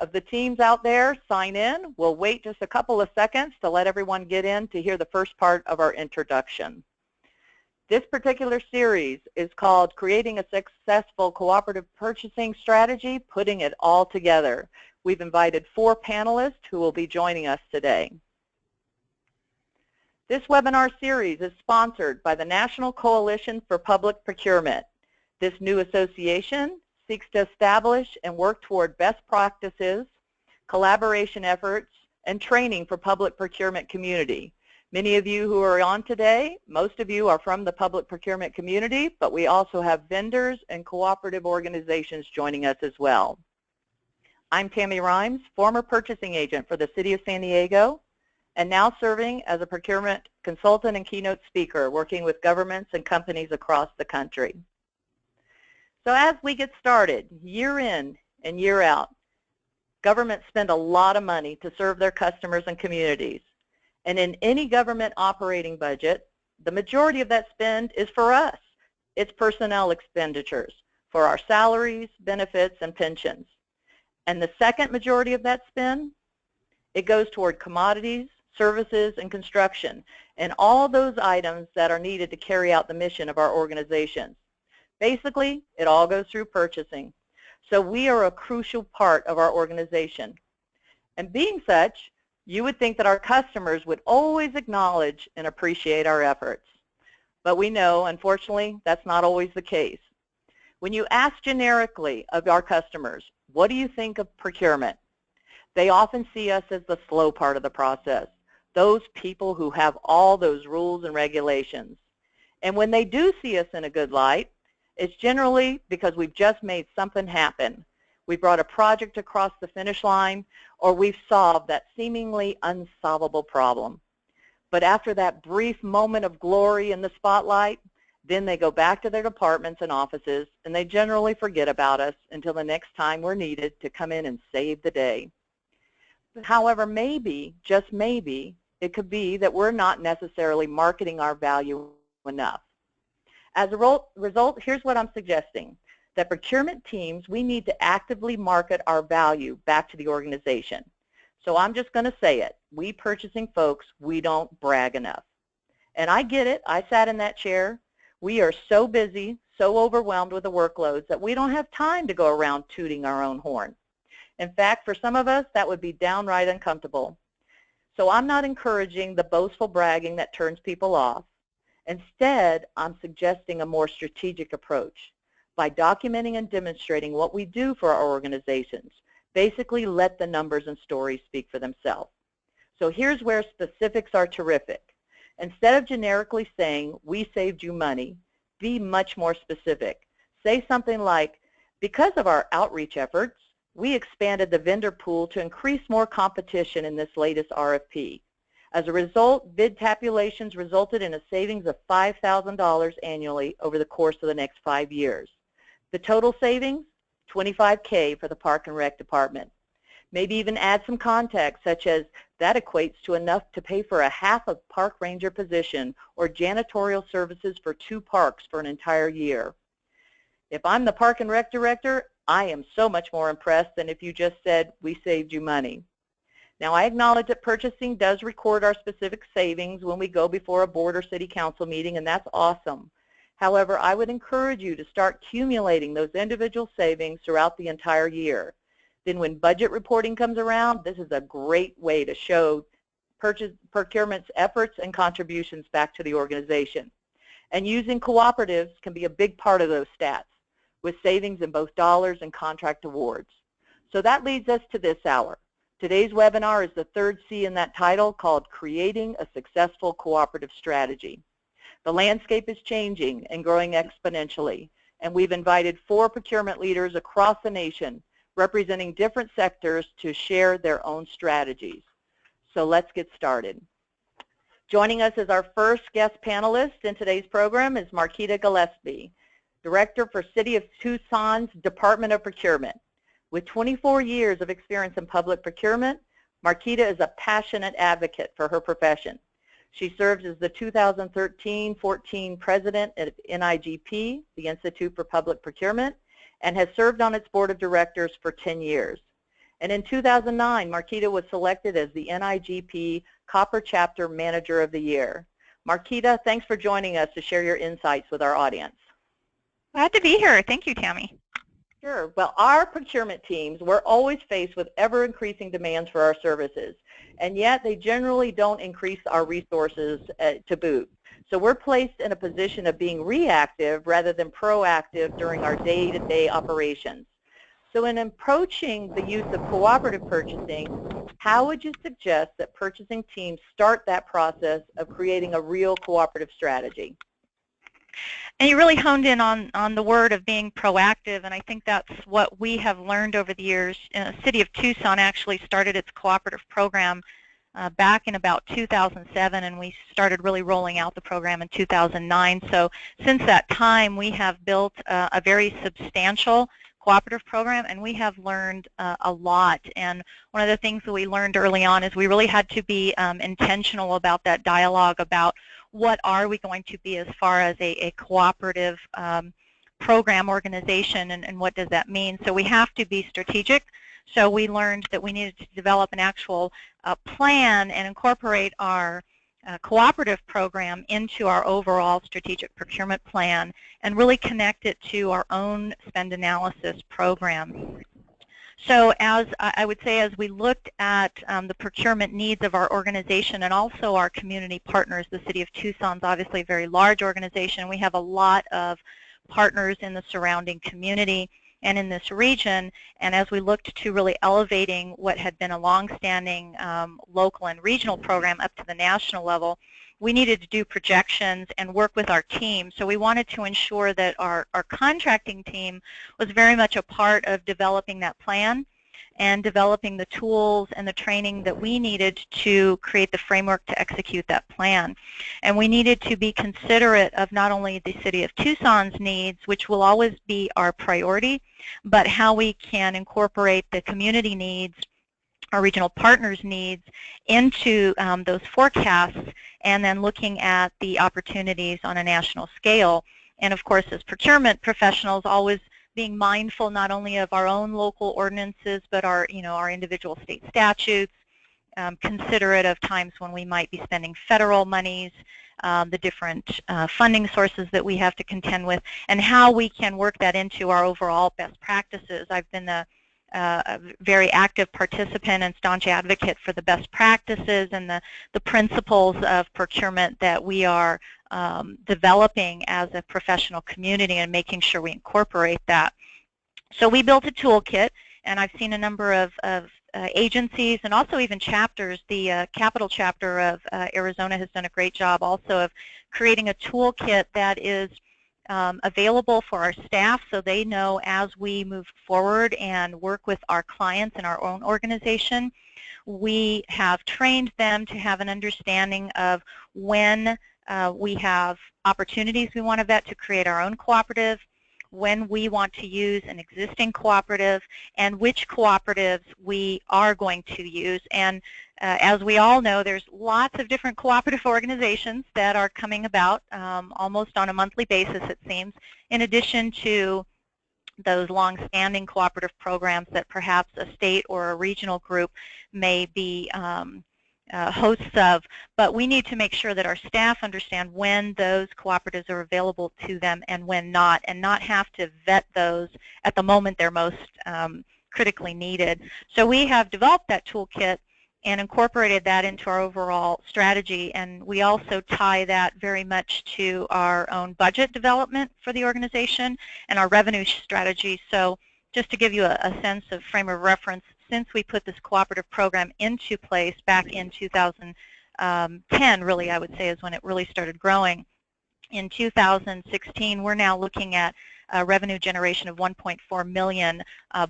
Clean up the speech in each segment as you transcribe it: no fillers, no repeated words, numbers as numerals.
of the teams out there sign in. We'll wait just a couple of seconds to let everyone get in to hear the first part of our introduction. This particular series is called Creating a Successful Cooperative Purchasing Strategy, Putting It All Together. We've invited 4 panelists who will be joining us today. This webinar series is sponsored by the National Coalition for Public Procurement. This new association seeks to establish and work toward best practices, collaboration efforts, and training for public procurement community. Many of you who are on today, most of you are from the public procurement community, but we also have vendors and cooperative organizations joining us as well. I'm Tammy Rhymes, former purchasing agent for the City of San Diego, and now serving as a procurement consultant and keynote speaker, working with governments and companies across the country. So as we get started, year in and year out, governments spend a lot of money to serve their customers and communities. And in any government operating budget, the majority of that spend is for us. It's personnel expenditures for our salaries, benefits, and pensions. And the second majority of that spend, it goes toward commodities, services, and construction, and all those items that are needed to carry out the mission of our organizations. Basically, it all goes through purchasing. So we are a crucial part of our organization. And being such, you would think that our customers would always acknowledge and appreciate our efforts. But we know, unfortunately, that's not always the case. When you ask generically of our customers, what do you think of procurement? They often see us as the slow part of the process, those people who have all those rules and regulations. And when they do see us in a good light, it's generally because we've just made something happen. We brought a project across the finish line, or we've solved that seemingly unsolvable problem. But after that brief moment of glory in the spotlight, then they go back to their departments and offices, and they generally forget about us until the next time we're needed to come in and save the day. However, maybe, just maybe, it could be that we're not necessarily marketing our value enough. As a result, here's what I'm suggesting. That procurement teams, we need to actively market our value back to the organization. So I'm just going to say it. We purchasing folks, we don't brag enough. And I get it. I sat in that chair. We are so busy, so overwhelmed with the workloads that we don't have time to go around tooting our own horn. In fact, for some of us, that would be downright uncomfortable. So I'm not encouraging the boastful bragging that turns people off. Instead, I'm suggesting a more strategic approach by documenting and demonstrating what we do for our organizations. Basically, let the numbers and stories speak for themselves. So here's where specifics are terrific. Instead of generically saying, we saved you money, be much more specific. Say something like, because of our outreach efforts, we expanded the vendor pool to increase more competition in this latest RFP. As a result, bid tabulations resulted in a savings of $5,000 annually over the course of the next 5 years. The total savings, $25K for the Park and Rec Department. Maybe even add some context, such as that equates to enough to pay for a half a park ranger position or janitorial services for 2 parks for an entire year. If I'm the Park and Rec Director, I am so much more impressed than if you just said, we saved you money. Now, I acknowledge that purchasing does record our specific savings when we go before a board or city council meeting, and that's awesome. However, I would encourage you to start accumulating those individual savings throughout the entire year. Then when budget reporting comes around, this is a great way to show procurement's efforts and contributions back to the organization. And using cooperatives can be a big part of those stats, with savings in both dollars and contract awards. So that leads us to this hour. Today's webinar is the 3rd C in that title, called Creating a Successful Cooperative Strategy. The landscape is changing and growing exponentially, and we've invited 4 procurement leaders across the nation representing different sectors to share their own strategies. So let's get started. Joining us as our first guest panelist in today's program is Marcheta Gillespie, Director for City of Tucson's Department of Procurement. With 24 years of experience in public procurement, Marcheta is a passionate advocate for her profession. She serves as the 2013-14 president of NIGP, the Institute for Public Procurement, and has served on its board of directors for 10 years. And in 2009, Marcheta was selected as the NIGP Copper Chapter Manager of the Year. Marcheta, thanks for joining us to share your insights with our audience. Glad to be here. Thank you, Tammy. Sure. Well, our procurement teams, we're always faced with ever-increasing demands for our services, and yet they generally don't increase our resources to boot. So we're placed in a position of being reactive rather than proactive during our day-to-day operations. So in approaching the use of cooperative purchasing, how would you suggest that purchasing teams start that process of creating a real cooperative strategy? And you really honed in on the word of being proactive, and I think that's what we have learned over the years. The city of Tucson actually started its cooperative program back in about 2007, and we started really rolling out the program in 2009. So since that time, we have built a very substantial cooperative program, and we have learned a lot. And one of the things that we learned early on is we really had to be intentional about that dialogue about what are we going to be as far as a cooperative program organization, and what does that mean. So we have to be strategic. So we learned that we needed to develop an actual plan and incorporate our cooperative program into our overall strategic procurement plan and really connect it to our own spend analysis program. So as I would say, as we looked at the procurement needs of our organization and also our community partners, the City of Tucson's obviously a very large organization. We have a lot of partners in the surrounding community and in this region, and as we looked to really elevating what had been a long-standing local and regional program up to the national level, we needed to do projections and work with our team. So we wanted to ensure that our contracting team was very much a part of developing that plan and developing the tools and the training that we needed to create the framework to execute that plan. And we needed to be considerate of not only the City of Tucson's needs, which will always be our priority, but how we can incorporate the community needs, our regional partners' needs, into those forecasts, and then looking at the opportunities on a national scale. And of course, as procurement professionals, always being mindful not only of our own local ordinances, but our individual state statutes, considerate of times when we might be spending federal monies, the different funding sources that we have to contend with, and how we can work that into our overall best practices. I've been a very active participant and staunch advocate for the best practices and the principles of procurement that we are developing as a professional community and making sure we incorporate that. So we built a toolkit, and I've seen a number of agencies and also even chapters. The Capital Chapter of Arizona has done a great job also of creating a toolkit that is available for our staff so they know as we move forward and work with our clients in our own organization. We have trained them to have an understanding of when we have opportunities we want to vet to create our own cooperative, when we want to use an existing cooperative, and which cooperatives we are going to use. And as we all know, there's lots of different cooperative organizations that are coming about almost on a monthly basis, it seems, in addition to those long-standing cooperative programs that perhaps a state or a regional group may be hosts of. But we need to make sure that our staff understand when those cooperatives are available to them and when not, and not have to vet those at the moment they're most critically needed. So we have developed that toolkit and incorporated that into our overall strategy, and we also tie that very much to our own budget development for the organization and our revenue strategy. So just to give you a sense of frame of reference, since we put this cooperative program into place back in 2010, really I would say is when it really started growing. In 2016, we're now looking at a revenue generation of $1.4 million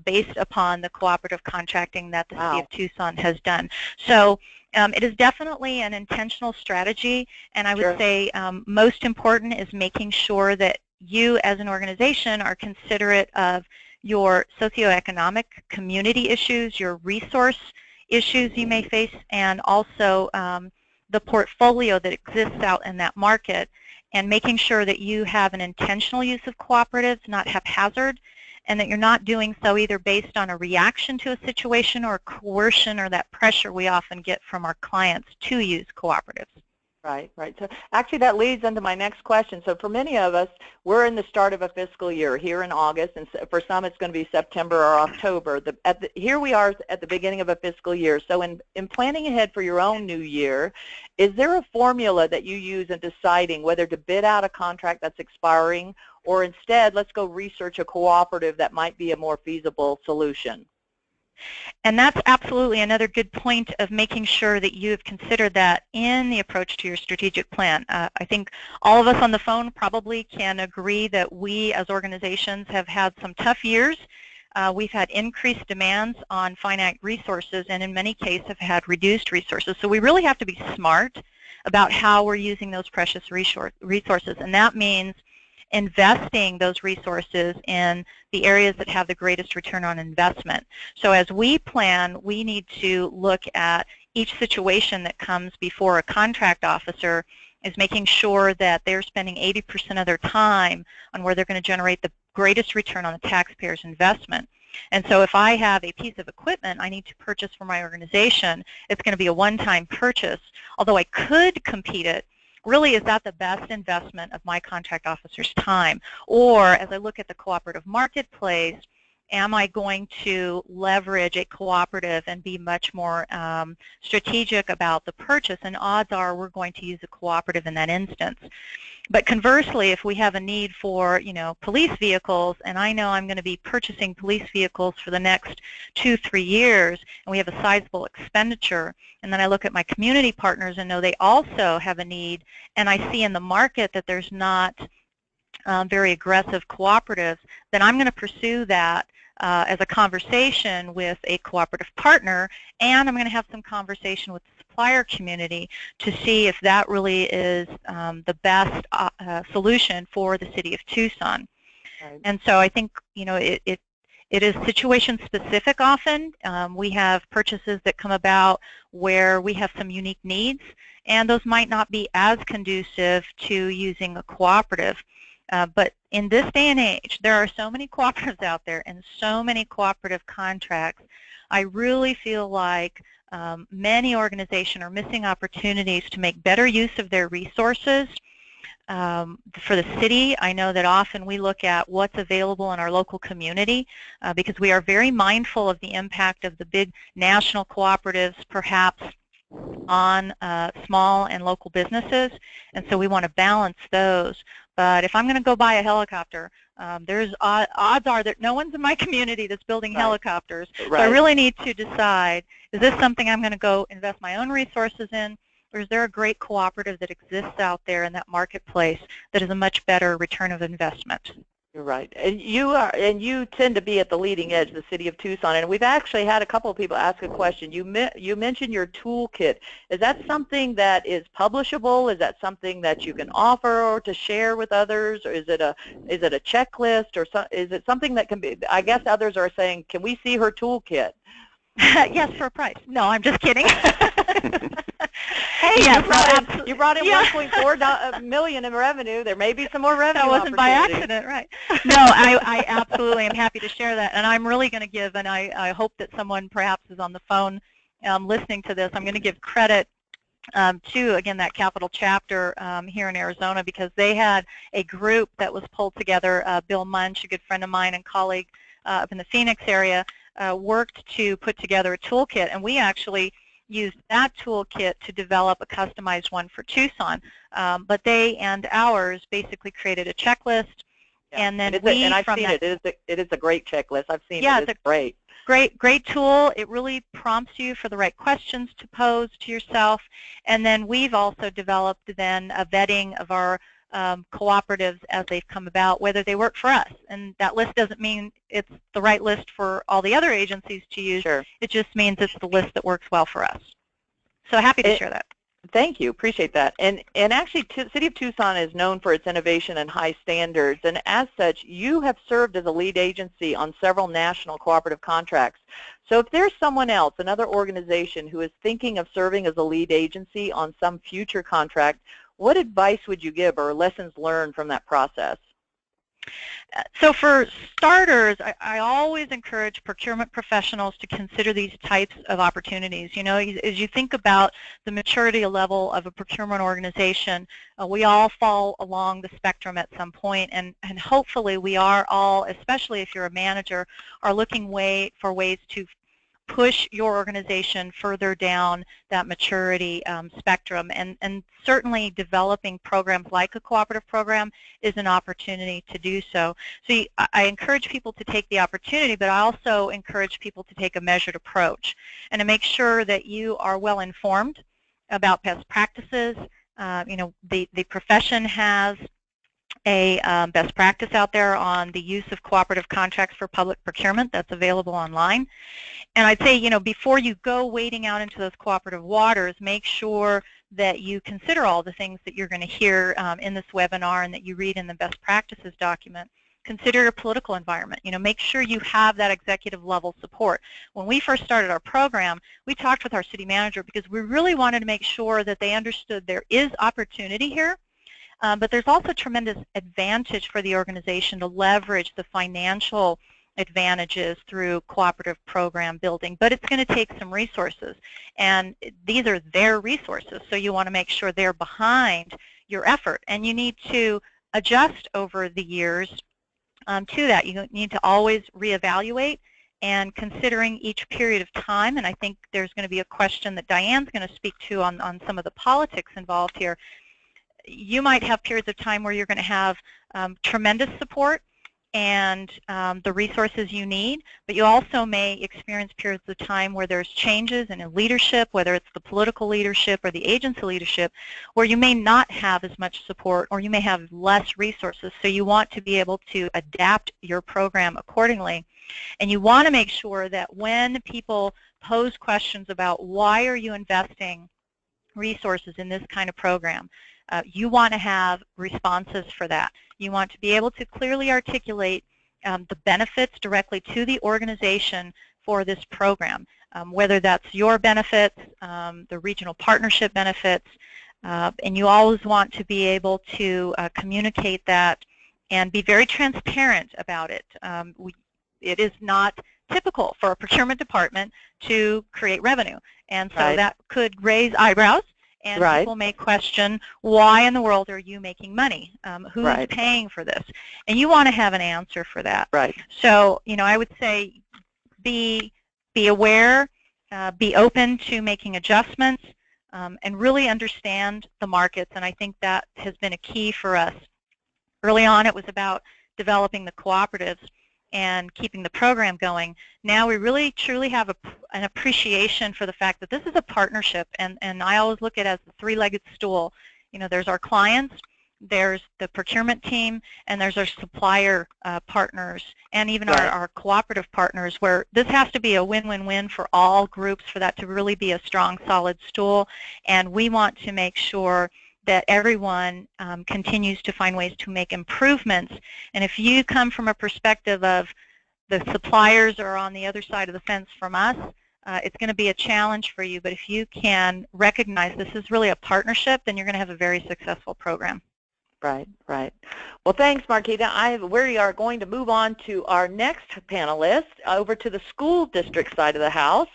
based upon the cooperative contracting that the City of Tucson has done. So it is definitely an intentional strategy, and I would say most important is making sure that you as an organization are considerate of your socioeconomic community issues, your resource issues you may face, and also the portfolio that exists out in that market, and making sure that you have an intentional use of cooperatives, not haphazard, and that you're not doing so either based on a reaction to a situation or coercion or that pressure we often get from our clients to use cooperatives. Right, right. So actually that leads into my next question. So for many of us, we're in the start of a fiscal year here in August, and for some it's going to be September or October. Here we are at the beginning of a fiscal year. So in planning ahead for your own new year, is there a formula that you use in deciding whether to bid out a contract that's expiring, or instead let's go research a cooperative that might be a more feasible solution? And that's absolutely another good point of making sure that you have considered that in the approach to your strategic plan. I think all of us on the phone probably can agree that we as organizations have had some tough years. We've had increased demands on finite resources and in many cases have had reduced resources. So we really have to be smart about how we're using those precious resources, and that means investing those resources in the areas that have the greatest return on investment. So as we plan, we need to look at each situation that comes before a contract officer is making sure that they're spending 80% of their time on where they're going to generate the greatest return on the taxpayer's investment. And so if I have a piece of equipment I need to purchase for my organization, it's going to be a one-time purchase. Although I could compete it, really, is that the best investment of my contract officer's time? Or as I look at the cooperative marketplace, am I going to leverage a cooperative and be much more strategic about the purchase? And odds are we're going to use a cooperative in that instance. But conversely, if we have a need for, police vehicles, and I know I'm going to be purchasing police vehicles for the next 2-3 years, and we have a sizable expenditure, and then I look at my community partners and know they also have a need, and I see in the market that there's not very aggressive cooperatives, then I'm going to pursue that as a conversation with a cooperative partner, and I'm going to have some conversation with the supplier community to see if that really is the best solution for the city of Tucson. Right. And so I think it is situation specific often. We have purchases that come about where we have some unique needs, and those might not be as conducive to using a cooperative. But in this day and age, there are so many cooperatives out there and so many cooperative contracts. I really feel like many organizations are missing opportunities to make better use of their resources. For the city, I know that often we look at what's available in our local community because we are very mindful of the impact of the big national cooperatives perhaps on small and local businesses, and so we want to balance those. But if I'm going to go buy a helicopter, there's odds are that no one's in my community that's building helicopters. Right. So I really need to decide, is this something I'm going to go invest my own resources in, or is there a great cooperative that exists out there in that marketplace that is a much better return of investment? You're right, and you tend to be at the leading edge, the city of Tucson, and we've actually had a couple of people ask a question. You mentioned your toolkit. Is that something that is publishable? Is that something that you can offer or to share with others, or is it a checklist, or is it something that can be? I guess others are saying, can we see her toolkit? Yes, for a price. No, I'm just kidding. Hey, yes, you brought in 1.4 million in revenue. There may be some more revenue. That wasn't by accident, right? No, I absolutely am happy to share that, and I'm really going to give, and I hope that someone perhaps is on the phone listening to this. I'm going to give credit to, again, that Capital chapter here in Arizona, because they had a group that was pulled together. Bill Munch, a good friend of mine and colleague up in the Phoenix area, worked to put together a toolkit, and we actually used that toolkit to develop a customized one for Tucson. But they and ours basically created a checklist, and then I've seen it. It is a great checklist. I've seen it. It's great. Great tool. It really prompts you for the right questions to pose to yourself. And then we've also developed then a vetting of our cooperatives as they've come about, whether they work for us. And that list doesn't mean it's the right list for all the other agencies to use. Sure. It just means it's the list that works well for us. So happy to share that. Thank you. Appreciate that. And actually, City of Tucson is known for its innovation and high standards. And as such, you have served as a lead agency on several national cooperative contracts. So if there's someone else, another organization, who is thinking of serving as a lead agency on some future contract, what advice would you give or lessons learned from that process? So for starters, I always encourage procurement professionals to consider these types of opportunities. You know, as you think about the maturity level of a procurement organization, we all fall along the spectrum at some point, and hopefully we are all, especially if you're a manager, are looking for ways to push your organization further down that maturity spectrum, and certainly developing programs like a cooperative program is an opportunity to do so. So I encourage people to take the opportunity, but I also encourage people to take a measured approach and to make sure that you are well informed about best practices. You know, the profession has a best practice out there on the use of cooperative contracts for public procurement that's available online. And I'd say, you know, before you go wading out into those cooperative waters, make sure that you consider all the things that you're going to hear in this webinar and that you read in the best practices document. Consider your political environment. You know, make sure you have that executive level support. When we first started our program, we talked with our city manager because we really wanted to make sure that they understood there is opportunity here. But there's also tremendous advantage for the organization to leverage the financial advantages through cooperative program building, but it's going to take some resources, and these are their resources, so you want to make sure they're behind your effort, and you need to adjust over the years to that. You need to always reevaluate and considering each period of time, and I think there's going to be a question that Diane's going to speak to on some of the politics involved here. You might have periods of time where you're going to have tremendous support and the resources you need, but you also may experience periods of time where there's changes in leadership, whether it's the political leadership or the agency leadership, where you may not have as much support or you may have less resources. So you want to be able to adapt your program accordingly. And you want to make sure that when people pose questions about why are you investing resources in this kind of program, you want to have responses for that. You want to be able to clearly articulate the benefits directly to the organization for this program, whether that's your benefits, the regional partnership benefits, and you always want to be able to communicate that and be very transparent about it. It is not typical for a procurement department to create revenue, and so that could raise eyebrows. And people may question, why in the world are you making money? Who's paying for this? And you want to have an answer for that. So, you know, I would say be aware, be open to making adjustments, and really understand the markets. And I think that has been a key for us. Early on, it was about developing the cooperatives and keeping the program going. Now we really truly have an appreciation for the fact that this is a partnership, and I always look at it as the three-legged stool. You know, there's our clients, there's the procurement team, and there's our supplier partners, and even our cooperative partners, where this has to be a win-win-win for all groups for that to really be a strong, solid stool. And we want to make sure that everyone continues to find ways to make improvements. And if you come from a perspective of the suppliers are on the other side of the fence from us, it's going to be a challenge for you. But if you can recognize this is really a partnership, then you're going to have a very successful program. Right. Well, thanks, Marcheta. We are going to move on to our next panelist, over to the school district side of the house.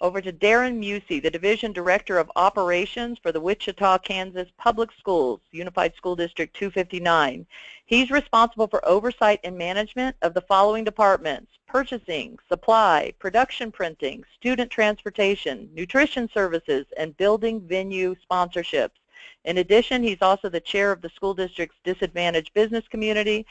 Over to Darren Muci, the Division Director of Operations for the Wichita, Kansas Public Schools, Unified School District 259. He's responsible for oversight and management of the following departments: purchasing, supply, production printing, student transportation, nutrition services, and building venue sponsorships. In addition, he's also the chair of the school district's Disadvantaged Business Committee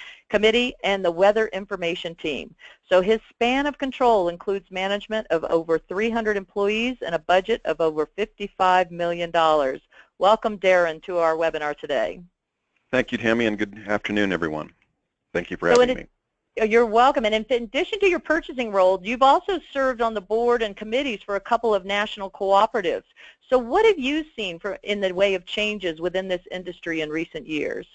and the Weather Information Team. So his span of control includes management of over 300 employees and a budget of over $55 million. Welcome, Darren, to our webinar today. Thank you, Tammy, and good afternoon, everyone. Thank you for having me. You're welcome. And in addition to your purchasing role, you've also served on the board and committees for a couple of national cooperatives. So what have you seen in the way of changes within this industry in recent years?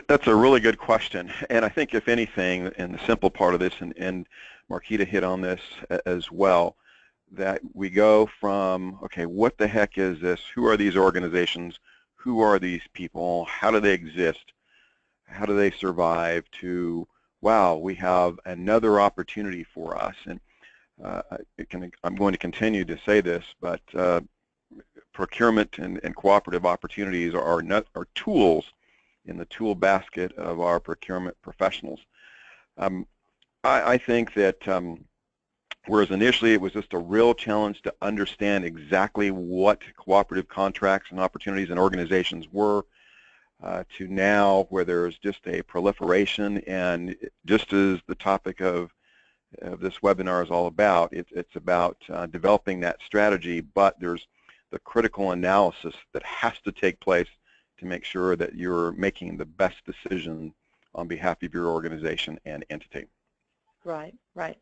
That's a really good question. And I think, if anything, and the simple part of this, and Marcheta hit on this as well, that we go from, okay, what the heck is this? Who are these organizations? Who are these people? How do they exist? how do they survive, to, wow, we have another opportunity for us. And I'm going to continue to say this, but procurement and cooperative opportunities are tools in the tool basket of our procurement professionals. I think that whereas initially it was just a real challenge to understand exactly what cooperative contracts and opportunities and organizations were, to now where there's just a proliferation, and just as the topic of this webinar is all about, it's about developing that strategy, but there's the critical analysis that has to take place to make sure that you're making the best decision on behalf of your organization and entity. Right, right.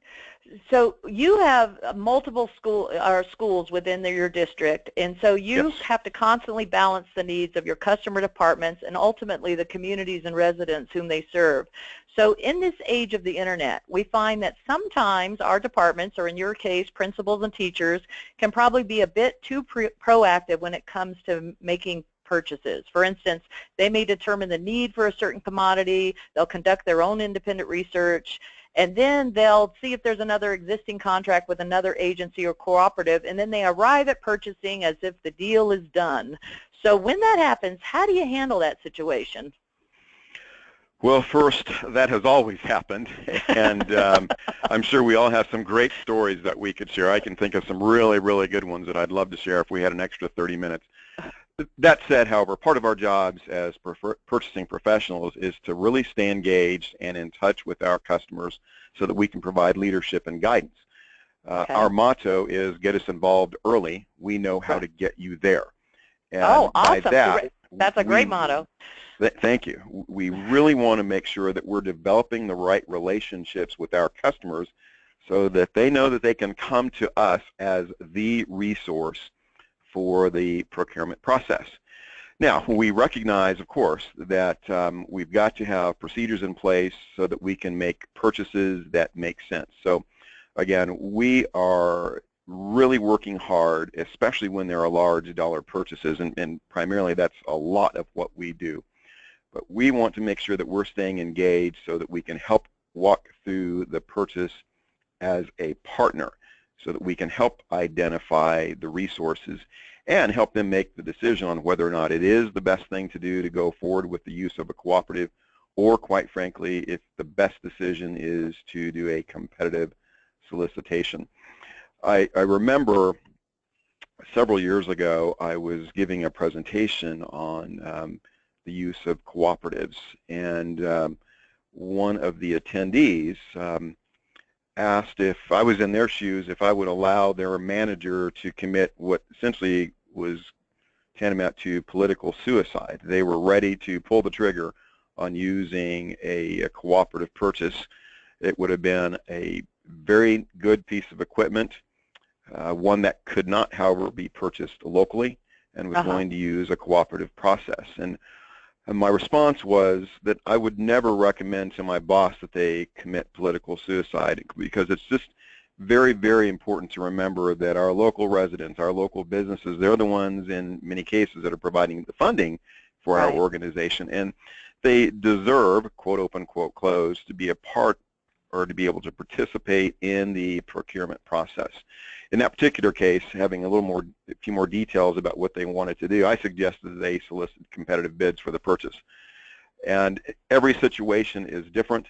So you have multiple schools within your district, and so you Yes. have to constantly balance the needs of your customer departments and ultimately the communities and residents whom they serve. So in this age of the internet, we find that sometimes our departments, or in your case, principals and teachers, can probably be a bit too proactive when it comes to making purchases. For instance, they may determine the need for a certain commodity, they'll conduct their own independent research, and then they'll see if there's another existing contract with another agency or cooperative, and then they arrive at purchasing as if the deal is done. So when that happens, how do you handle that situation? Well, first, that has always happened, and I'm sure we all have some great stories that we could share. I can think of some really, really good ones that I'd love to share if we had an extra 30 minutes. That said, however, part of our jobs as purchasing professionals is to really stay engaged and in touch with our customers so that we can provide leadership and guidance. Okay. Our motto is get us involved early. We know how to get you there. And oh, awesome. by that, that's a great motto. Thank you. We really want to make sure that we're developing the right relationships with our customers so that they know that they can come to us as the resource for the procurement process. Now, we recognize, of course, that we've got to have procedures in place so that we can make purchases that make sense. So, again, we are really working hard, especially when there are large dollar purchases, and primarily that's a lot of what we do. But we want to make sure that we're staying engaged so that we can help walk through the purchase as a partner, so that we can help identify the resources and help them make the decision on whether or not it is the best thing to do to go forward with the use of a cooperative, or quite frankly, if the best decision is to do a competitive solicitation. I remember several years ago I was giving a presentation on the use of cooperatives, and one of the attendees asked if I was in their shoes, if I would allow their manager to commit what essentially was tantamount to political suicide. They were ready to pull the trigger on using a cooperative purchase. It would have been a very good piece of equipment, one that could not, however, be purchased locally, and was going to use a cooperative process. And my response was that I would never recommend to my boss that they commit political suicide, because it's just very, very important to remember that our local residents, our local businesses, they're the ones in many cases that are providing the funding for our organization, and they deserve, quote, open, quote, close, to be a part or to be able to participate in the procurement process. In that particular case, having a few more details about what they wanted to do, I suggested that they solicit competitive bids for the purchase. And every situation is different,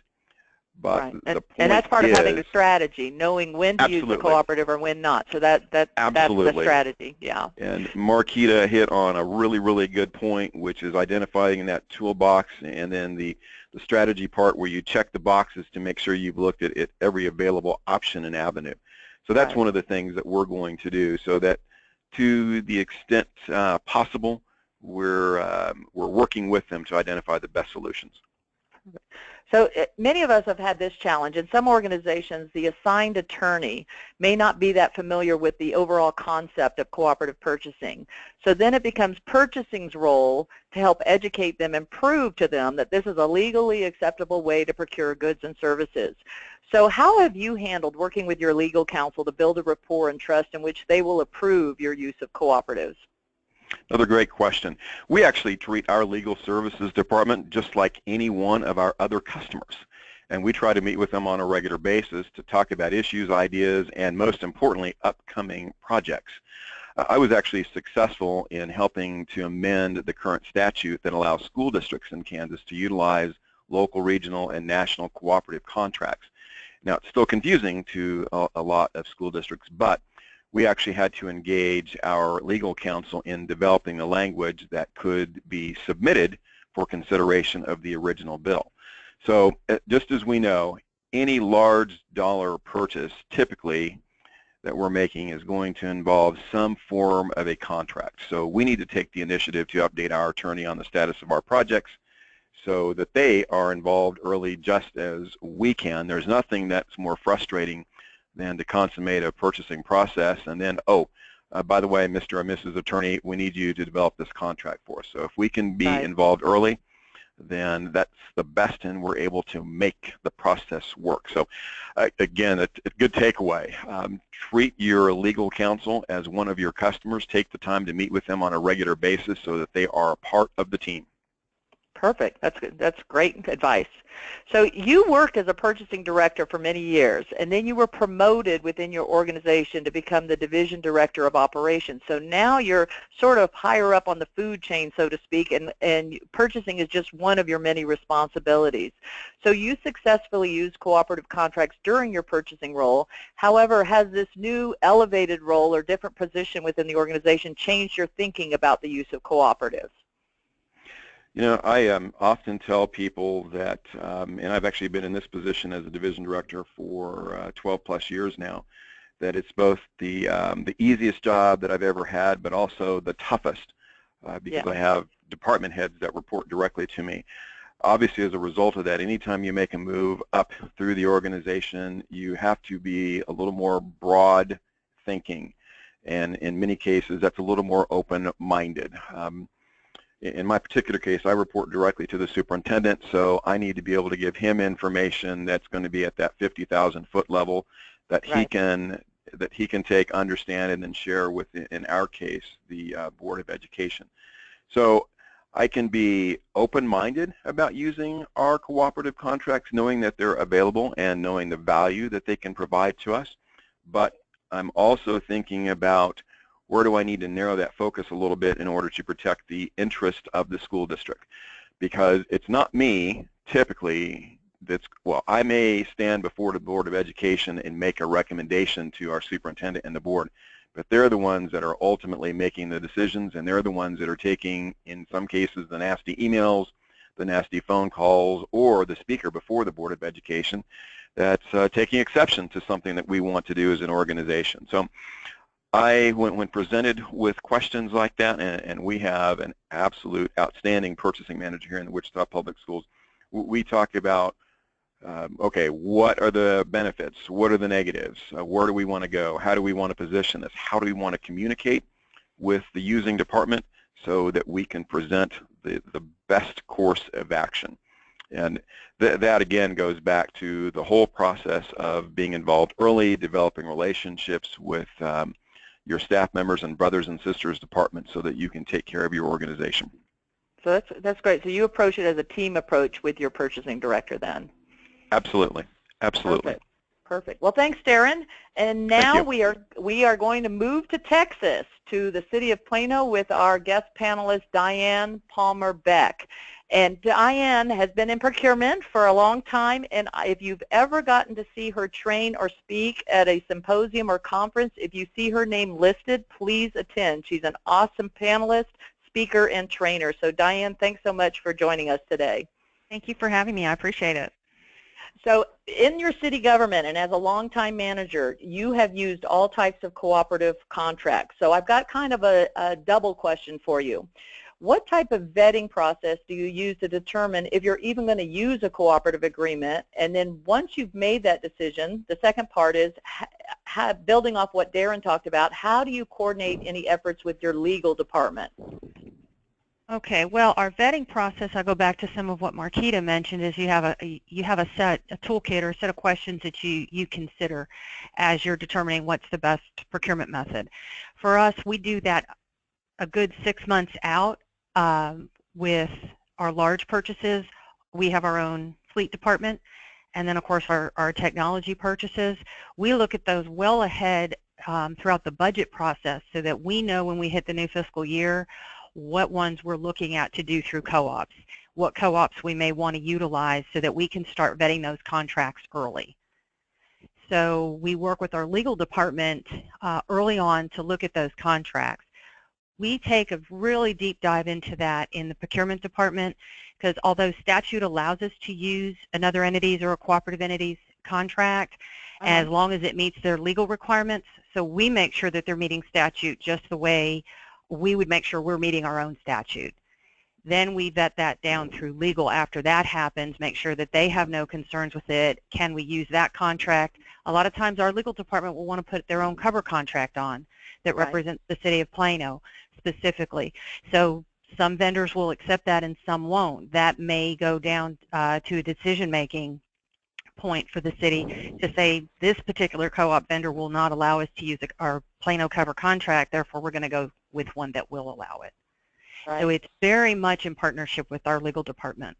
but the point and that's part of having a strategy, knowing when to use the cooperative or when not. So that's the strategy, yeah. And Marcheta hit on a really, really good point, which is identifying that toolbox, and then the strategy part where you check the boxes to make sure you've looked at every available option and avenue. So that's one of the things that we're going to do, so that to the extent possible, we're working with them to identify the best solutions. So many of us have had this challenge. In some organizations, the assigned attorney may not be that familiar with the overall concept of cooperative purchasing. So then it becomes purchasing's role to help educate them and prove to them that this is a legally acceptable way to procure goods and services. So how have you handled working with your legal counsel to build a rapport and trust in which they will approve your use of cooperatives? Another great question. We actually treat our legal services department just like any one of our other customers. And we try to meet with them on a regular basis to talk about issues, ideas, and most importantly, upcoming projects. I was actually successful in helping to amend the current statute that allows school districts in Kansas to utilize local, regional, and national cooperative contracts. Now, it's still confusing to a lot of school districts, but we actually had to engage our legal counsel in developing the language that could be submitted for consideration of the original bill. So just as we know, any large dollar purchase typically that we're making is going to involve some form of a contract. So we need to take the initiative to update our attorney on the status of our projects so that they are involved early just as we can. There's nothing that's more frustrating than to consummate a purchasing process and then, by the way, Mr. or Mrs. Attorney, we need you to develop this contract for us. So if we can be involved early, then that's the best, and we're able to make the process work. So again, a good takeaway. Treat your legal counsel as one of your customers. Take the time to meet with them on a regular basis so that they are a part of the team. Perfect. That's great advice. So you worked as a purchasing director for many years, and then you were promoted within your organization to become the division director of operations. So now you're sort of higher up on the food chain, so to speak, and purchasing is just one of your many responsibilities. So you successfully used cooperative contracts during your purchasing role. However, has this new elevated role or different position within the organization changed your thinking about the use of cooperatives? You know, I often tell people that, and I've actually been in this position as a division director for 12 plus years now, that it's both the easiest job that I've ever had, but also the toughest because I have department heads that report directly to me. Obviously, as a result of that, anytime you make a move up through the organization, you have to be a little more broad thinking, and in many cases, that's a little more open-minded. In my particular case, I report directly to the superintendent, so I need to be able to give him information that's going to be at that 50,000-foot level that he can take, understand, and then share with, in our case, the Board of Education. So I can be open-minded about using our cooperative contracts, knowing that they're available and knowing the value that they can provide to us, but I'm also thinking about where do I need to narrow that focus a little bit in order to protect the interest of the school district? Because it's not me, typically, well, I may stand before the Board of Education and make a recommendation to our superintendent and the board, but they're the ones that are ultimately making the decisions, and they're the ones that are taking, in some cases, the nasty emails, the nasty phone calls, or the speaker before the Board of Education that's taking exception to something that we want to do as an organization. So when presented with questions like that, and we have an absolute outstanding purchasing manager here in the Wichita Public Schools, we talk about, okay, what are the benefits? What are the negatives? Where do we want to go? How do we want to position this? How do we want to communicate with the using department so that we can present the best course of action? And that, again, goes back to the whole process of being involved early, developing relationships with your staff members and brothers and sisters departments so that you can take care of your organization. So that's great. So you approach it as a team approach with your purchasing director then? Absolutely. Absolutely. Perfect. Perfect. Well, thanks, Darren. And now we are going to move to Texas, to the city of Plano, with our guest panelist, Diane Palmer-Boeck. And Diane has been in procurement for a long time, and if you've ever gotten to see her train or speak at a symposium or conference, if you see her name listed, please attend. She's an awesome panelist, speaker, and trainer. So Diane, thanks so much for joining us today. Thank you for having me. I appreciate it. So in your city government and as a longtime manager, you have used all types of cooperative contracts. So I've got kind of a double question for you. What type of vetting process do you use to determine if you're even going to use a cooperative agreement? And then once you've made that decision, the second part is, building off what Darren talked about, how do you coordinate any efforts with your legal department? Okay, well, our vetting process, I'll go back to some of what Marcheta mentioned, is you have a toolkit or a set of questions that you consider as you're determining what's the best procurement method. For us, we do that a good 6 months out with our large purchases. We have our own fleet department, and then of course our technology purchases. We look at those well ahead throughout the budget process so that we know when we hit the new fiscal year what ones we're looking at to do through co-ops, what co-ops we may want to utilize so that we can start vetting those contracts early. So we work with our legal department early on to look at those contracts. We take a really deep dive into that in the procurement department because although statute allows us to use another entity's or a cooperative entity's contract, as long as it meets their legal requirements, so we make sure that they're meeting statute just the way we would make sure we're meeting our own statute. Then we vet that down through legal after that happens, make sure that they have no concerns with it. Can we use that contract? A lot of times our legal department will want to put their own cover contract on that represents the city of Plano specifically. So some vendors will accept that and some won't. That may go down to a decision-making point for the city to say this particular co-op vendor will not allow us to use our Plano cover contract, therefore we're going to go with one that will allow it. Right. So it's very much in partnership with our legal department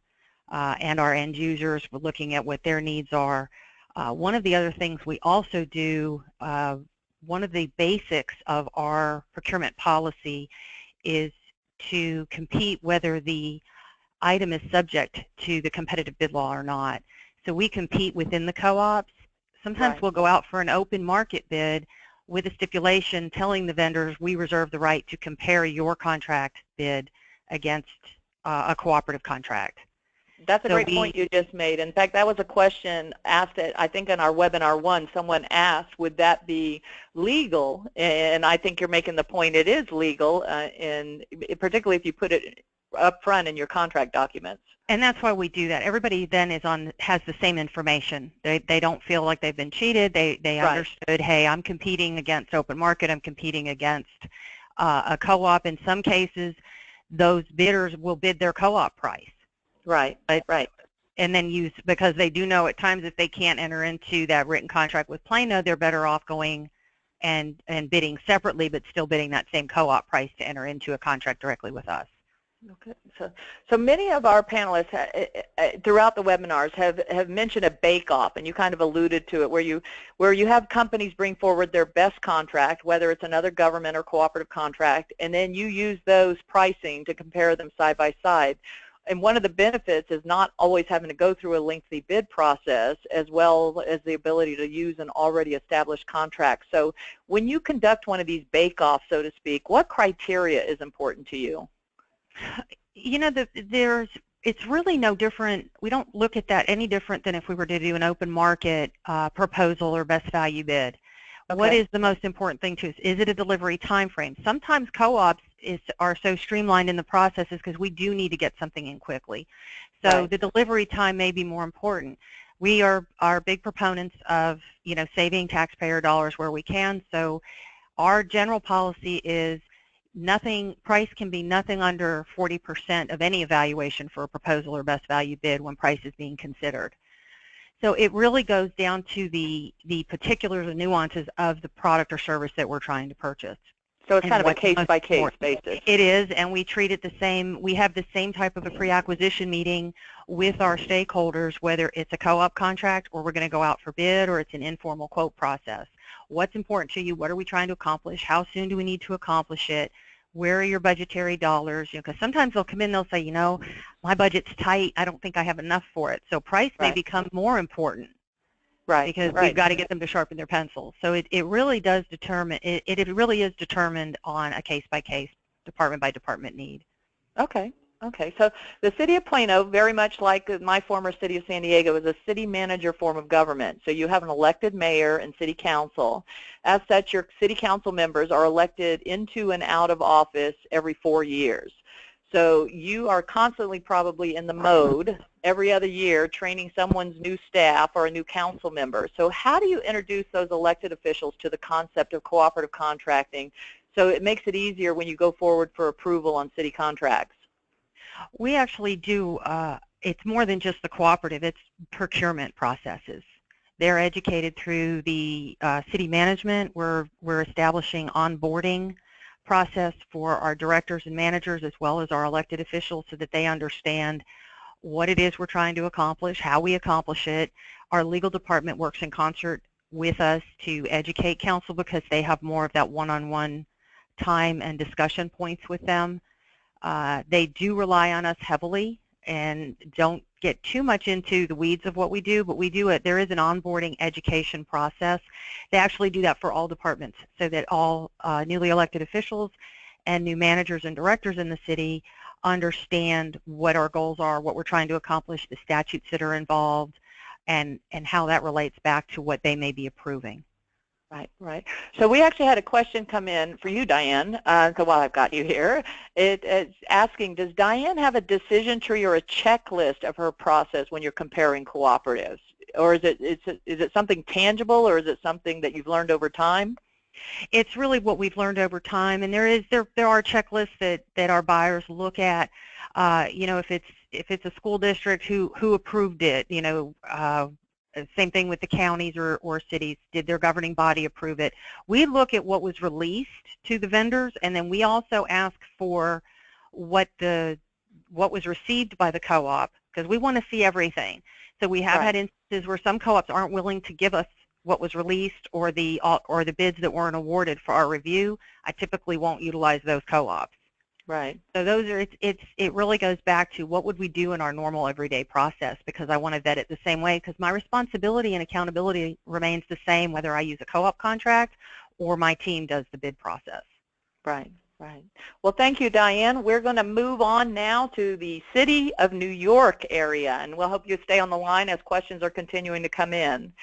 and our end users. We're looking at what their needs are. One of the other things we also do, one of the basics of our procurement policy is to compete whether the item is subject to the competitive bid law or not. So we compete within the co-ops. Sometimes we'll go out for an open market bid with a stipulation telling the vendors we reserve the right to compare your contract bid against a cooperative contract. That's a great point you just made. In fact, that was a question asked at, I think in our webinar one, someone asked, would that be legal? And I think you're making the point it is legal, and particularly if you put it up front in your contract documents. And that's why we do that. Everybody then has the same information. They don't feel like they've been cheated. They understood, hey, I'm competing against open market. I'm competing against a co-op. In some cases, those bidders will bid their co-op price. Right. And then use, because they do know at times if they can't enter into that written contract with Plano, they're better off going and bidding separately, but still bidding that same co-op price to enter into a contract directly with us. Okay, so many of our panelists throughout the webinars have mentioned a bake-off, and you kind of alluded to it, where you have companies bring forward their best contract, whether it's another government or cooperative contract, and then you use those pricing to compare them side by side. And one of the benefits is not always having to go through a lengthy bid process, as well as the ability to use an already established contract. So when you conduct one of these bake-offs, so to speak, what criteria is important to you? You know, it's really no different. We don't look at that any different than if we were to do an open market proposal or best value bid. Okay. What is the most important thing to us? Is it a delivery time frame? Sometimes co-ops are so streamlined in the processes because we do need to get something in quickly. So the delivery time may be more important. We are big proponents of, you know, saving taxpayer dollars where we can. So our general policy is price can be nothing under 40% of any evaluation for a proposal or best value bid when price is being considered. So it really goes down to the particulars and nuances of the product or service that we're trying to purchase. So it's kind of a case-by-case basis. It is, and we treat it the same. We have the same type of a pre-acquisition meeting with our stakeholders, whether it's a co-op contract or we're going to go out for bid or it's an informal quote process. What's important to you? What are we trying to accomplish? How soon do we need to accomplish it? Where are your budgetary dollars? You know, because sometimes they'll come in, they'll say, you know, my budget's tight. I don't think I have enough for it. So price may become more important. Because we've got to get them to sharpen their pencils. So it really does determine, it really is determined on a case-by-case, department-by-department need. Okay. So the City of Plano, very much like my former City of San Diego, is a city manager form of government. So you have an elected mayor and city council. As such, your city council members are elected into and out of office every 4 years. So you are constantly probably in the mode every other year training someone's new staff or a new council member. So how do you introduce those elected officials to the concept of cooperative contracting so it makes it easier when you go forward for approval on city contracts? We actually do, it's more than just the cooperative, it's procurement processes. They're educated through the city management. We're establishing onboarding process for our directors and managers as well as our elected officials so that they understand what it is we're trying to accomplish, how we accomplish it. Our legal department works in concert with us to educate council because they have more of that one-on-one time and discussion points with them. They do rely on us heavily and don't get too much into the weeds of what we do, but we do it. There is an onboarding education process. They actually do that for all departments so that all newly elected officials and new managers and directors in the city understand what our goals are, what we're trying to accomplish, the statutes that are involved, and how that relates back to what they may be approving. Right, right. So we actually had a question come in for you, Diane, so while I've got you here. It's asking, does Diane have a decision tree or a checklist of her process when you're comparing cooperatives? Or is it something tangible, or is it something that you've learned over time? It's really what we've learned over time, and there are checklists that our buyers look at. You know, if it's a school district, who approved it, you know, same thing with the counties or cities. Did their governing body approve it? We look at what was released to the vendors, and then we also ask for what was received by the co-op, because we want to see everything. So we have had instances where some co-ops aren't willing to give us what was released or the bids that weren't awarded for our review. I typically won't utilize those co-ops. Right. So those are it really goes back to what would we do in our normal everyday process, because I want to vet it the same way, because my responsibility and accountability remains the same whether I use a co-op contract or my team does the bid process. Right, right. Well, thank you, Diane. We're going to move on now to the City of New York area, and we'll hope you stay on the line as questions are continuing to come in.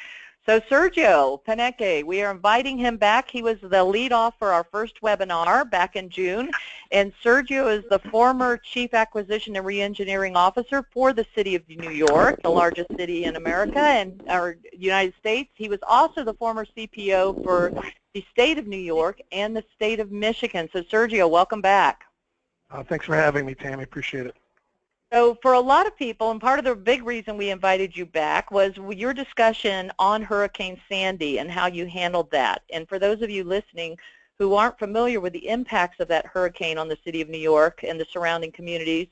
So Sergio Paneque, we are inviting him back. He was the lead off for our first webinar back in June. And Sergio is the former Chief Acquisition and Reengineering Officer for the City of New York, the largest city in America and our United States. He was also the former CPO for the State of New York and the State of Michigan. So Sergio, welcome back. Thanks for having me, Tammy. Appreciate it. So for a lot of people, and part of the big reason we invited you back was your discussion on Hurricane Sandy and how you handled that. And for those of you listening who aren't familiar with the impacts of that hurricane on the City of New York and the surrounding communities,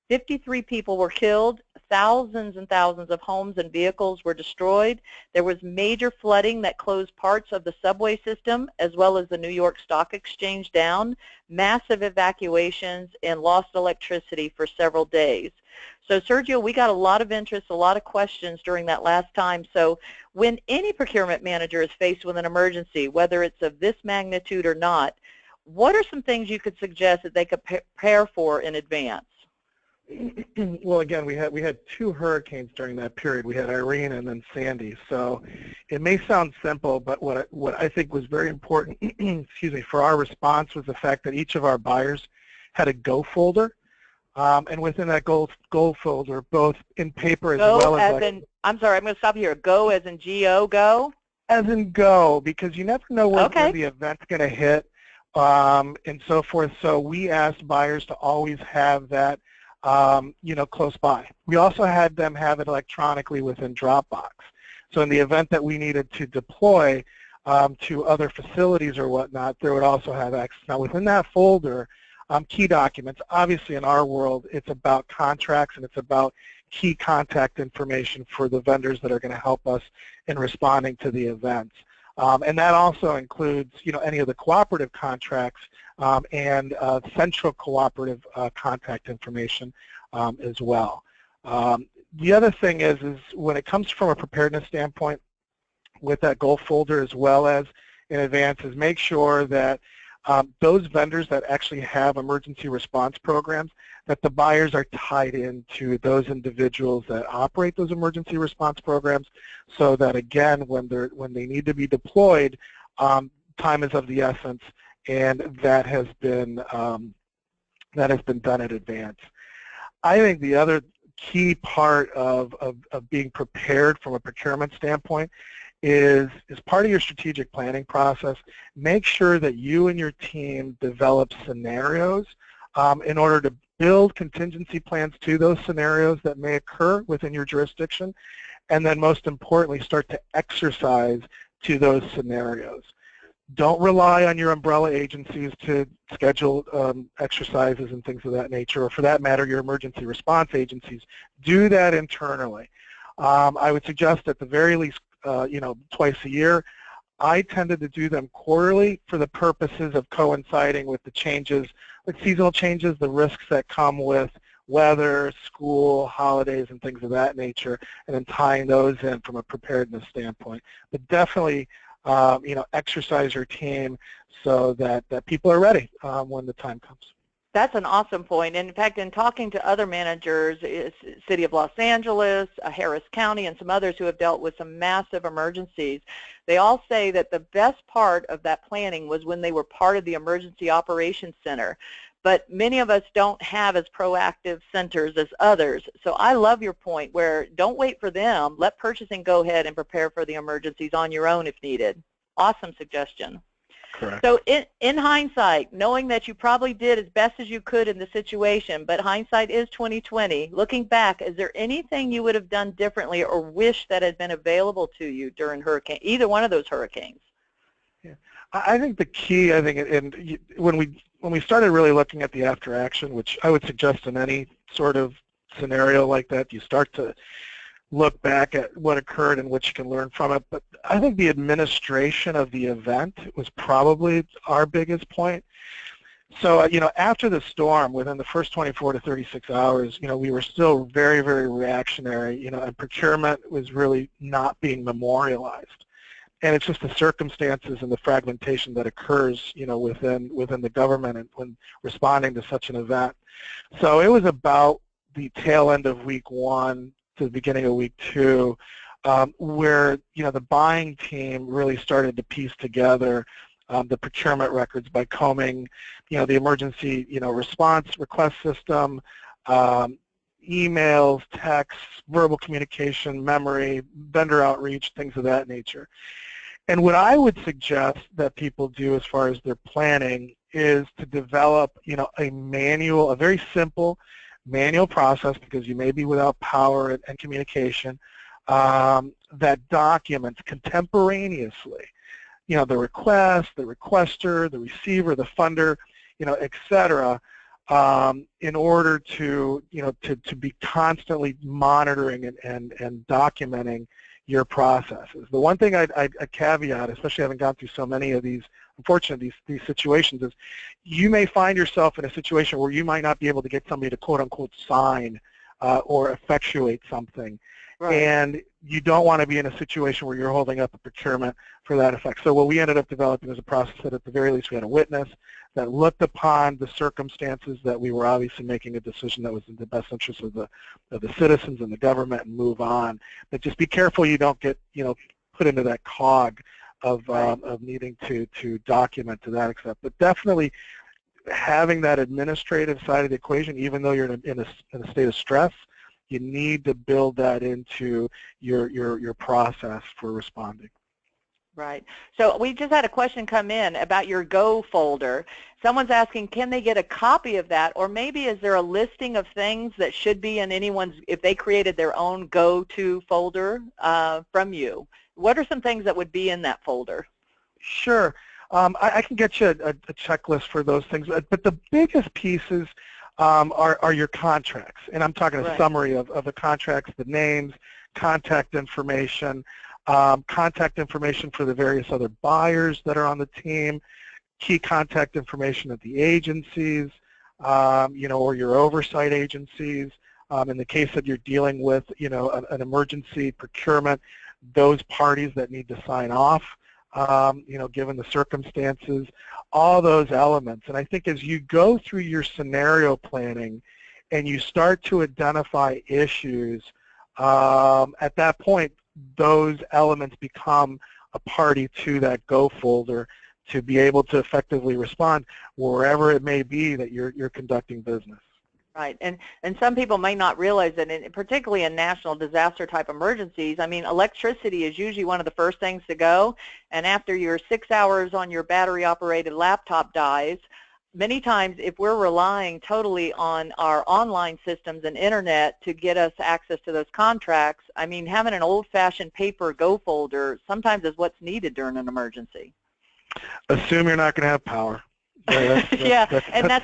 53 people were killed, thousands and thousands of homes and vehicles were destroyed. There was major flooding that closed parts of the subway system as well as the New York Stock Exchange down, massive evacuations, and lost electricity for several days. So Sergio, we got a lot of interest, a lot of questions during that last time. So when any procurement manager is faced with an emergency, whether it's of this magnitude or not, what are some things you could suggest that they could prepare for in advance? Well, again, we had two hurricanes during that period. We had Irene and then Sandy. So it may sound simple, but what I think was very important, excuse me, for our response was the fact that each of our buyers had a go folder, and within that go folder, both in paper as well as in, I'm sorry, I'm going to stop here. Go as in G-O, go? As in go, because you never know when the event's going to hit, and so forth. So we asked buyers to always have that you know, close by. We also had them have it electronically within Dropbox. So in the event that we needed to deploy to other facilities or whatnot, there would also have access. Now within that folder, key documents, obviously in our world, it's about contracts and it's about key contact information for the vendors that are going to help us in responding to the events. And that also includes, you know, any of the cooperative contracts and central cooperative contact information as well. The other thing is when it comes from a preparedness standpoint with that goal folder as well as in advance, is make sure that those vendors that actually have emergency response programs, that the buyers are tied into those individuals that operate those emergency response programs, so that again, when they need to be deployed, time is of the essence, and that has been done in advance. I think the other key part of being prepared from a procurement standpoint is part of your strategic planning process. Make sure that you and your team develop scenarios in order to build contingency plans to those scenarios that may occur within your jurisdiction, and then most importantly, start to exercise to those scenarios. Don't rely on your umbrella agencies to schedule exercises and things of that nature, or for that matter, your emergency response agencies. Do that internally. I would suggest at the very least, twice a year. I tended to do them quarterly for the purposes of coinciding with the changes, like seasonal changes, the risks that come with weather, school, holidays, and things of that nature, and then tying those in from a preparedness standpoint. But definitely, exercise your team so that people are ready when the time comes. That's an awesome point. In fact, in talking to other managers, City of Los Angeles, Harris County, and some others who have dealt with some massive emergencies, they all say that the best part of that planning was when they were part of the Emergency Operations Center. But many of us don't have as proactive centers as others. So I love your point where don't wait for them. Let purchasing go ahead and prepare for the emergencies on your own if needed. Awesome suggestion. Correct. So in hindsight, knowing that you probably did as best as you could in the situation, but hindsight is 20/20, looking back, is there anything you would have done differently or wish that had been available to you during either one of those hurricanes? Yeah. I think the key, and when we started really looking at the after action, which I would suggest in any sort of scenario like that, you start to look back at what occurred and what you can learn from it. But I think the administration of the event was probably our biggest point. So, after the storm, within the first 24 to 36 hours, we were still very, very reactionary, and procurement was really not being memorialized. And it's just the circumstances and the fragmentation that occurs, within the government and when responding to such an event. So it was about the tail end of week 1 to the beginning of week 2, where the buying team really started to piece together the procurement records by combing, the emergency, response request system, emails, texts, verbal communication, memory, vendor outreach, things of that nature. And what I would suggest that people do as far as their planning is to develop, a very simple manual process, because you may be without power and communication, that documents contemporaneously, the request, the requester, the receiver, the funder, et cetera, in order to be constantly monitoring and documenting your processes. The one thing I'd caveat, especially having gone through so many of these, unfortunately, these situations, is you may find yourself in a situation where you might not be able to get somebody to quote-unquote sign or effectuate something. Right. And you don't want to be in a situation where you're holding up a procurement for that effect. So what we ended up developing was a process that at the very least we had a witness that looked upon the circumstances, that we were obviously making a decision that was in the best interest of the citizens and the government, and move on. But just be careful you don't get put into that cog of needing to document to that extent. But definitely having that administrative side of the equation, even though you're in a state of stress, you need to build that into your process for responding. Right. So we just had a question come in about your Go folder. Someone's asking, can they get a copy of that, or maybe is there a listing of things that should be in anyone's, if they created their own go-to folder from you? What are some things that would be in that folder? Sure. I can get you a checklist for those things, but the biggest pieces are your contracts, and I'm talking a summary of the contracts, the names, contact information for the various other buyers that are on the team, key contact information at the agencies, or your oversight agencies. In the case that you're dealing with, an emergency procurement, those parties that need to sign off, given the circumstances, all those elements. And I think as you go through your scenario planning and you start to identify issues, at that point, those elements become a party to that Go folder to be able to effectively respond wherever it may be that you're conducting business. Right, and some people may not realize that, particularly in national disaster type emergencies, I mean, electricity is usually one of the first things to go, and after your 6 hours on your battery-operated laptop dies, many times if we're relying totally on our online systems and internet to get us access to those contracts, I mean, having an old-fashioned paper Go folder sometimes is what's needed during an emergency. Assume you're not going to have power. That's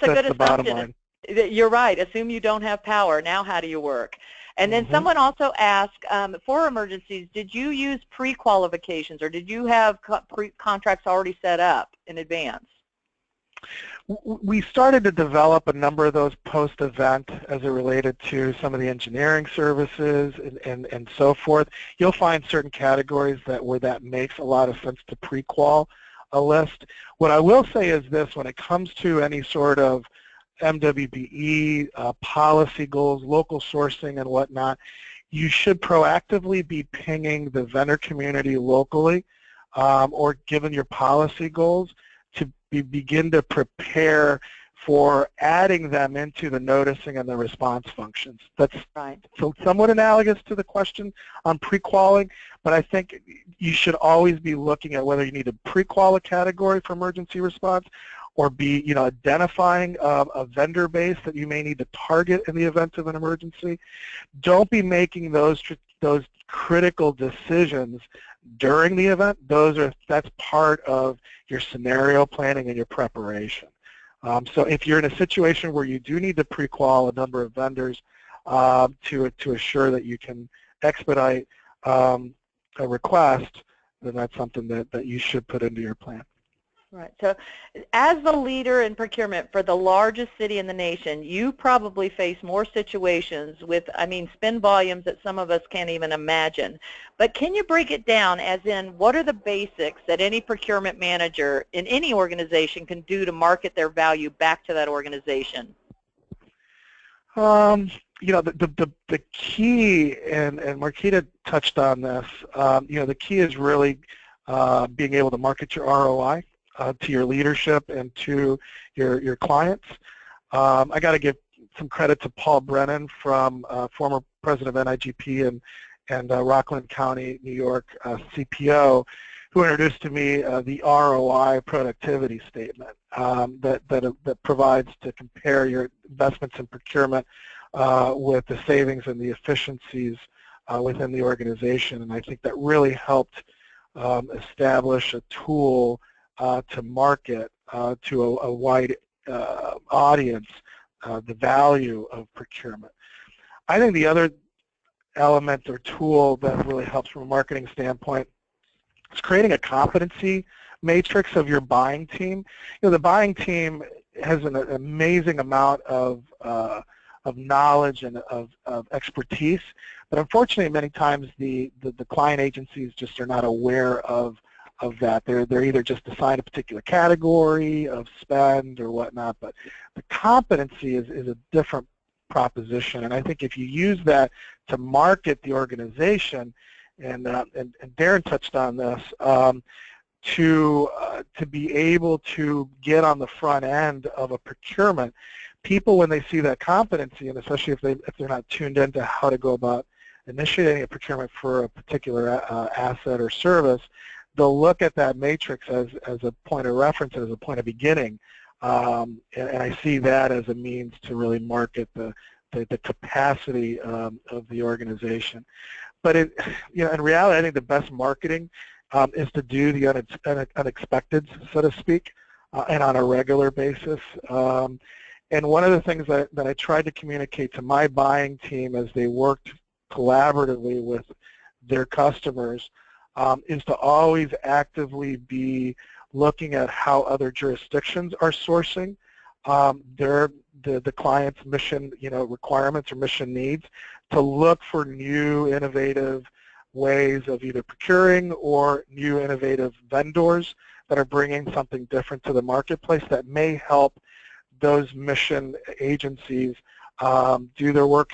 a good assumption. You're right. Assume you don't have power. Now how do you work? And then someone also asked, for emergencies, did you use pre-qualifications or did you have contracts already set up in advance? We started to develop a number of those post-event as it related to some of the engineering services and so forth. You'll find certain categories where that makes a lot of sense to pre-qual a list. What I will say is this: when it comes to any sort of MWBE, policy goals, local sourcing and whatnot, you should proactively be pinging the vendor community locally or given your policy goals to begin to prepare for adding them into the noticing and the response functions. That's right. So somewhat analogous to the question on pre-qualing, but I think you should always be looking at whether you need to pre-qual a category for emergency response or be, identifying a vendor base that you may need to target in the event of an emergency. Don't be making those critical decisions during the event. That's part of your scenario planning and your preparation. So if you're in a situation where you do need to pre-qual a number of vendors to assure that you can expedite a request, then that's something that you should put into your plan. Right. So as the leader in procurement for the largest city in the nation, you probably face more situations with, spend volumes that some of us can't even imagine. But can you break it down as in what are the basics that any procurement manager in any organization can do to market their value back to that organization? The key, and Marcheta touched on this, the key is really being able to market your ROI. To your leadership and to your clients. I got to give some credit to Paul Brennan, from former president of NIGP and Rockland County, New York CPO, who introduced to me the ROI productivity statement that provides to compare your investments in procurement with the savings and the efficiencies within the organization. And I think that really helped establish a tool to market to a wide audience the value of procurement. I think the other element or tool that really helps from a marketing standpoint is creating a competency matrix of your buying team. The buying team has an amazing amount of knowledge and of expertise, but unfortunately many times the client agencies just are not aware of that. They're either just assigned a particular category of spend or whatnot, but the competency is a different proposition. And I think if you use that to market the organization, and Darren touched on this, to be able to get on the front end of a procurement, people when they see that competency, and especially if they're not tuned into how to go about initiating a procurement for a particular asset or service, they'll look at that matrix as a point of reference, as a point of beginning, and I see that as a means to really market the capacity of the organization. But in reality, I think the best marketing is to do the unexpected, so to speak, and on a regular basis. And one of the things that I tried to communicate to my buying team as they worked collaboratively with their customers is to always actively be looking at how other jurisdictions are sourcing the client's mission, requirements or mission needs, to look for new innovative ways of either procuring or new innovative vendors that are bringing something different to the marketplace that may help those mission agencies do their work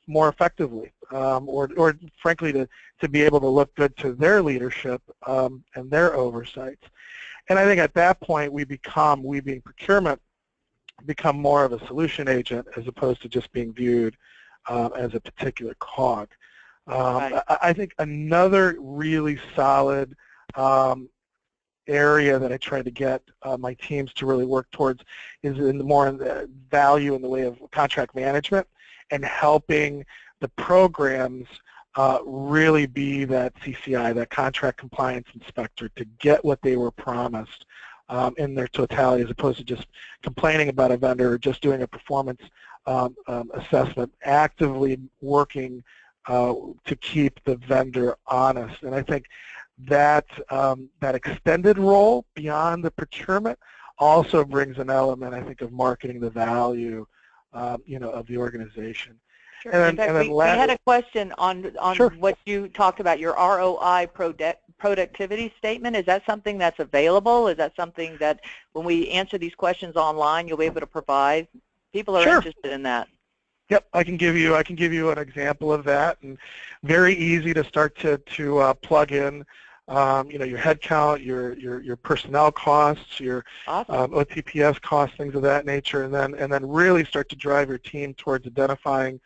more effectively, or frankly to be able to look good to their leadership and their oversights. And I think at that point we being procurement, become more of a solution agent as opposed to just being viewed as a particular cog. Right. I think another really solid area that I try to get my teams to really work towards is in the value in the way of contract management and helping the programs really be that CCI, that contract compliance inspector, to get what they were promised in their totality, as opposed to just complaining about a vendor or just doing a performance assessment, actively working to keep the vendor honest. And I think that that extended role beyond the procurement also brings an element, I think, of marketing the value, you know, of the organization. Sure. And then, we had a question on sure. what you talked about, your ROI productivity statement. Is that something that's available? Is that something that when we answer these questions online, you'll be able to provide? People are sure. interested in that. Yep, I can give you an example of that, and very easy to start to plug in, you know, your headcount, your personnel costs, your awesome. OTPS costs, things of that nature, and then really start to drive your team towards identifying,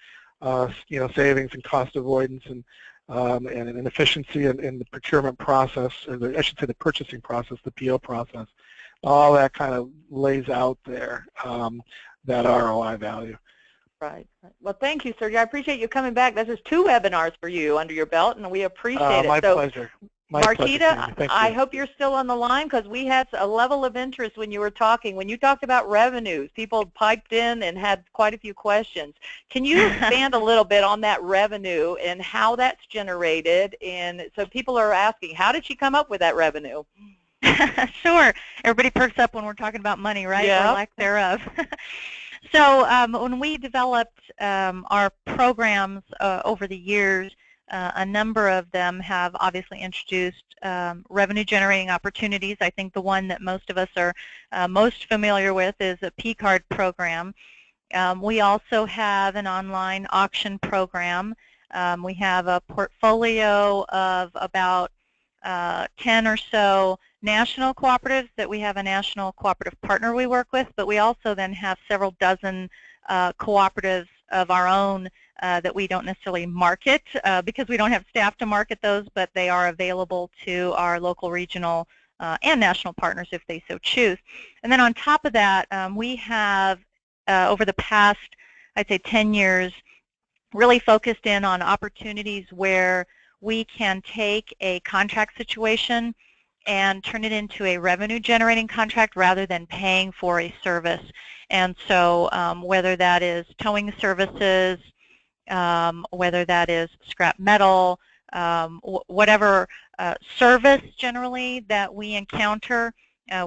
you know, savings and cost avoidance and an efficiency in the procurement process, or I should say the purchasing process, the PO process. All that kind of lays out there, that ROI value. Right. Well, thank you, Sergio. I appreciate you coming back. This is 2 webinars for you under your belt, and we appreciate it. My pleasure. Marcheta, I hope you're still on the line, because we had a level of interest when you were talking. When you talked about revenues, people piped in and had quite a few questions. Can you expand a little bit on that revenue and how that's generated? And so people are asking, how did she come up with that revenue? Sure. Everybody perks up when we're talking about money, right? Yeah. Or lack thereof. So when we developed our programs over the years, a number of them have obviously introduced revenue-generating opportunities. I think the one that most of us are most familiar with is a P-card program. We also have an online auction program. We have a portfolio of about 10 or so national cooperatives that we have a national cooperative partner we work with, but we also then have several dozen cooperatives of our own that we don't necessarily market because we don't have staff to market those, but they are available to our local, regional, and national partners if they so choose. And then on top of that, we have, over the past, I'd say 10 years, really focused in on opportunities where we can take a contract situation and turn it into a revenue-generating contract rather than paying for a service. And so whether that is towing services, whether that is scrap metal, whatever service generally that we encounter,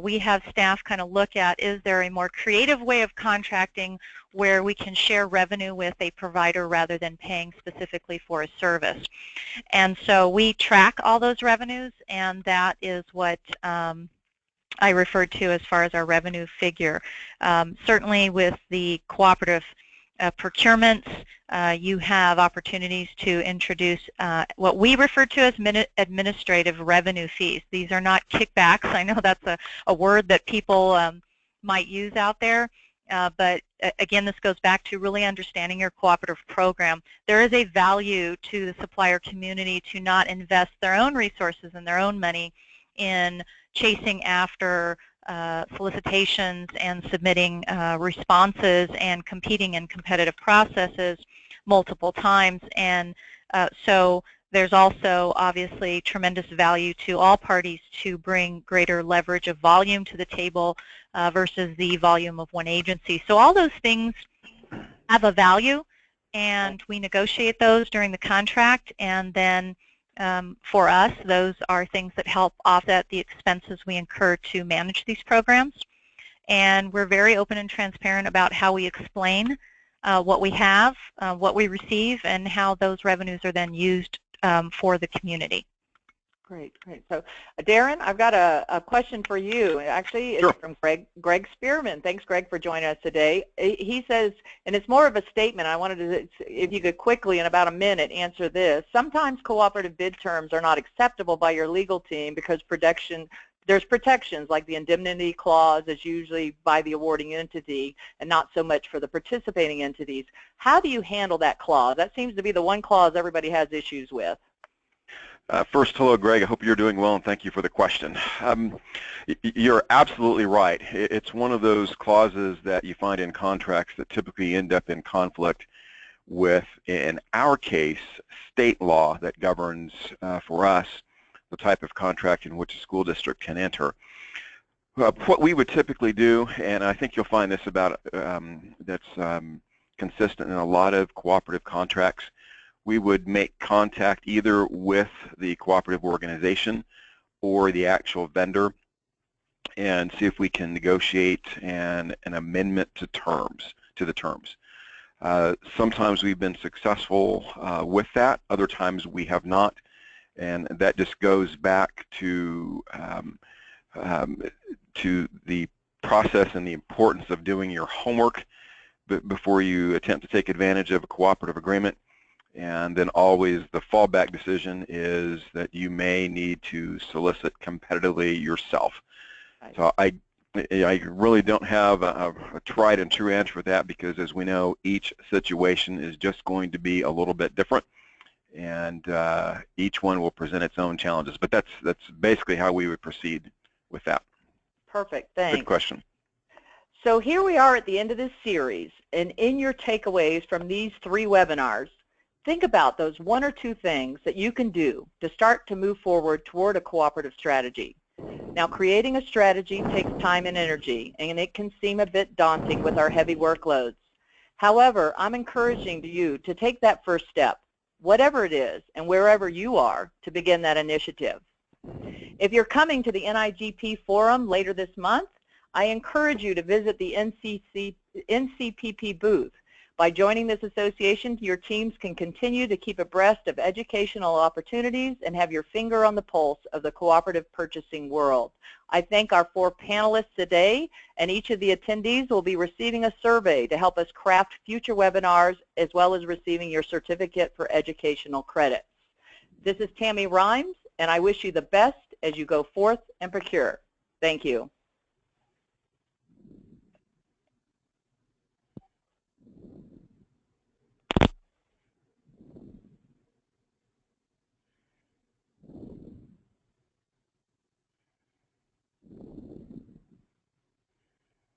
we have staff kind of look at, is there a more creative way of contracting where we can share revenue with a provider rather than paying specifically for a service. And so we track all those revenues, and that is what I referred to as far as our revenue figure. Certainly with the cooperative procurements, you have opportunities to introduce what we refer to as administrative revenue fees. These are not kickbacks. I know that's a word that people might use out there, but again, this goes back to really understanding your cooperative program. There is a value to the supplier community to not invest their own resources and their own money in chasing after solicitations and submitting responses and competing in competitive processes multiple times. And so there's also obviously tremendous value to all parties to bring greater leverage of volume to the table versus the volume of one agency. So all those things have a value, and we negotiate those during the contract, and then for us, those are things that help offset the expenses we incur to manage these programs. And we're very open and transparent about how we explain what we have, what we receive, and how those revenues are then used for the community. Great, great. So, Darren, I've got a question for you. Actually, it's Sure. from Greg Spearman. Thanks, Greg, for joining us today. He says, and it's more of a statement, I wanted to, if you could quickly, in about a minute, answer this. Sometimes cooperative bid terms are not acceptable by your legal team because there's protections, like the indemnity clause is usually by the awarding entity and not so much for the participating entities. How do you handle that clause? That seems to be the one clause everybody has issues with. First, hello, Greg. I hope you're doing well, and thank you for the question. You're absolutely right. It's one of those clauses that you find in contracts that typically end up in conflict with, in our case, state law that governs for us the type of contract in which a school district can enter. What we would typically do, and I think you'll find this about that's consistent in a lot of cooperative contracts, we would make contact either with the cooperative organization or the actual vendor and see if we can negotiate an amendment to the terms. Sometimes we've been successful with that, other times we have not, and that just goes back to the process and the importance of doing your homework before you attempt to take advantage of a cooperative agreement. And then always the fallback decision is that you may need to solicit competitively yourself. Right. So I really don't have a tried and true answer for that, because as we know, each situation is just going to be a little bit different, and each one will present its own challenges. But that's basically how we would proceed with that. Perfect, thanks. Good question. So here we are at the end of this series, and in your takeaways from these 3 webinars, think about those 1 or 2 things that you can do to start to move forward toward a cooperative strategy. Now, creating a strategy takes time and energy, and it can seem a bit daunting with our heavy workloads. However, I'm encouraging you to take that first step, whatever it is and wherever you are, to begin that initiative. If you're coming to the NIGP Forum later this month, I encourage you to visit the NCPP booth. By joining this association, your teams can continue to keep abreast of educational opportunities and have your finger on the pulse of the cooperative purchasing world. I thank our 4 panelists today, and each of the attendees will be receiving a survey to help us craft future webinars, as well as receiving your certificate for educational credits. This is Tammy Rhymes, and I wish you the best as you go forth and procure. Thank you.